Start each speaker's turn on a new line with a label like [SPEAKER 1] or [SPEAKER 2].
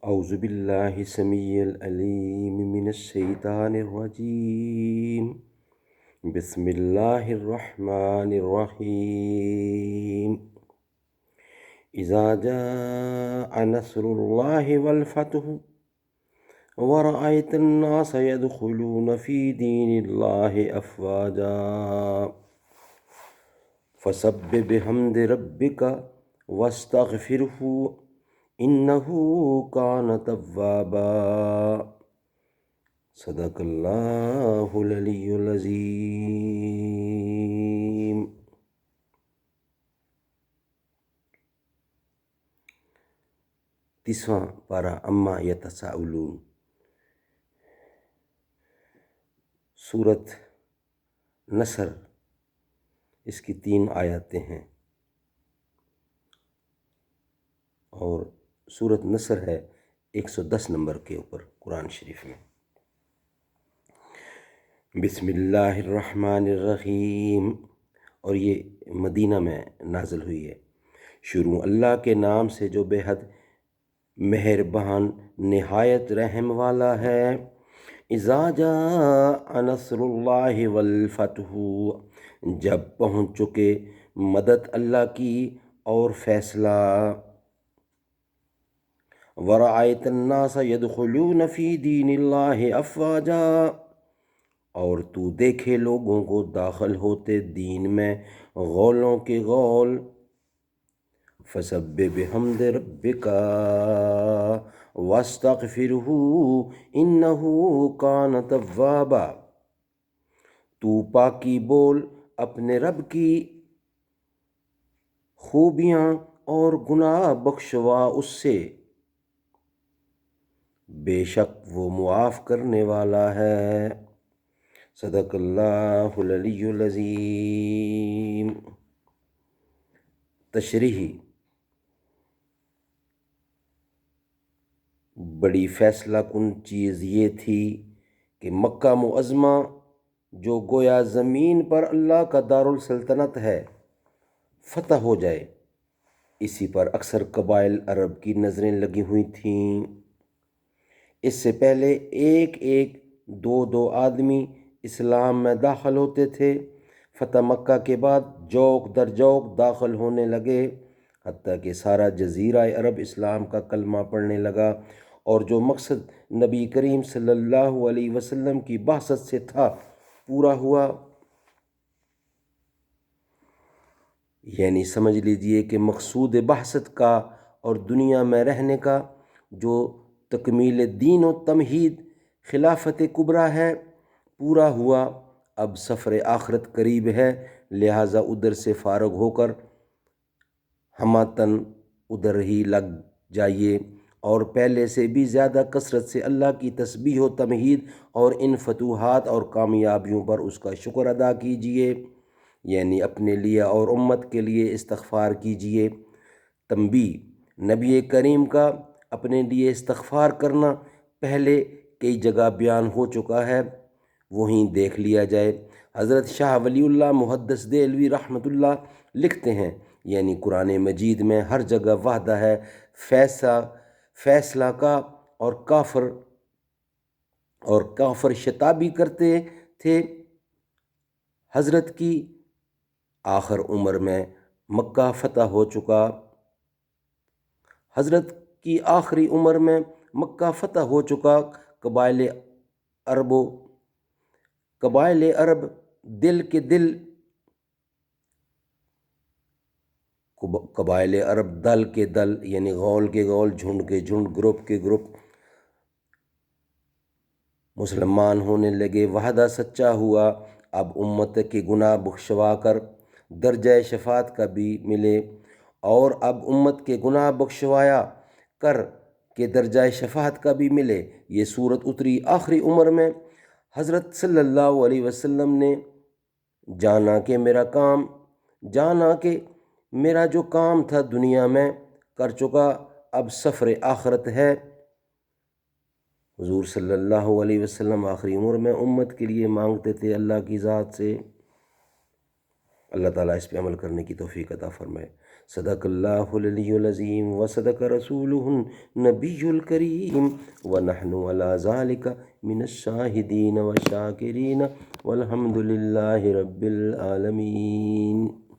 [SPEAKER 1] اعوذ باللہ السمیع العلیم من الشیطان الرجیم بسم اللہ الرحمن الرحیم اذا جاء نصر اللہ والفتح ورأيت الناس يدخلون في دين الله أفواجا فسبح بحمد ربك واستغفره إنه كان توابا صدق اللہ العلی العظیم۔ تیسواں پارہ اما یتساءلون، سورت نصر، اس کی 3 آیاتیں ہیں اور سورت نصر ہے 110 نمبر کے اوپر قرآن شریف میں۔ بسم اللہ الرحمن الرحیم، اور یہ مدینہ میں نازل ہوئی ہے۔ شروع اللہ کے نام سے جو بے حد مہربان نہایت رحم والا ہے۔ اذا جاء نصر اللہ والفتح، جب پہنچ چکے مدد اللہ کی اور فیصلہ۔ ورأیت الناس يدخلون فی دین اللہ افواجا، اور تو دیکھے لوگوں کو داخل ہوتے دین میں غولوں کے غول۔ فسبح بحمد ربک واستغفرہ انہ کان توابا، تو پاکی بول اپنے رب کی خوبیاں اور گناہ بخشوا اس سے، بے شک وہ معاف کرنے والا ہے۔ صدق اللہ العلی العظیم۔ تشریحی: بڑی فیصلہ کن چیز یہ تھی کہ مکہ معظمہ جو گویا زمین پر اللہ کا دارالسلطنت ہے فتح ہو جائے۔ اسی پر اکثر قبائل عرب کی نظریں لگی ہوئی تھیں۔ اس سے پہلے ایک دو آدمی اسلام میں داخل ہوتے تھے۔ فتح مکہ کے بعد جوک در جوک داخل ہونے لگے، حتیٰ کہ سارا جزیرہ عرب اسلام کا کلمہ پڑھنے لگا، اور جو مقصد نبی کریم صلی اللہ علیہ وسلم کی بعثت سے تھا پورا ہوا۔ یعنی سمجھ لیجئے کہ مقصود بعثت کا اور دنیا میں رہنے کا جو تکمیل دین و تمہید خلافت کبریٰ ہے پورا ہوا۔ اب سفر آخرت قریب ہے، لہٰذا ادھر سے فارغ ہو کر ہماتن ادھر ہی لگ جائیے، اور پہلے سے بھی زیادہ کثرت سے اللہ کی تسبیح و تمہید اور ان فتوحات اور کامیابیوں پر اس کا شکر ادا کیجیے، یعنی اپنے لیے اور امت کے لیے استغفار کیجیے۔ تنبیہ: نبی کریم کا اپنے لیے استغفار کرنا پہلے کئی جگہ بیان ہو چکا ہے، وہیں دیکھ لیا جائے۔ حضرت شاہ ولی اللہ محدث دہلوی رحمۃ اللہ لکھتے ہیں، یعنی قرآن مجید میں ہر جگہ وعدہ ہے فیصلہ کا، اور کافر شتابی کرتے تھے۔ حضرت کی آخر عمر میں مکہ فتح ہو چکا۔ حضرت کی آخری عمر میں مکہ فتح ہو چکا۔ قبائل عرب دل کے دل، قبائل عرب دل کے دل، یعنی غول کے غول، جھنڈ کے جھنڈ، گروپ کے گروپ مسلمان ہونے لگے۔ وعدہ سچا ہوا، اب امت کے گناہ بخشوا کر درجہ شفاعت کا بھی ملے، اور اب امت کے گناہ بخشوایا کر کے درجہ شفاعت کا بھی ملے۔ یہ صورت اتری آخری عمر میں۔ حضرت صلی اللہ علیہ وسلم نے جانا کہ میرا جو کام تھا دنیا میں کر چکا، اب سفر آخرت ہے۔ حضور صلی اللہ علیہ وسلم آخری عمر میں امت کے لیے مانگتے تھے اللہ کی ذات سے۔ اللہ تعالیٰ اس پہ عمل کرنے کی توفیق عطا فرمائے۔ صدق اللہ العلی العظیم وصدق رسولہ النبی الکریم ونحن علی ذالک من الشاہدین والشاکرین والحمد للہ رب العالمین۔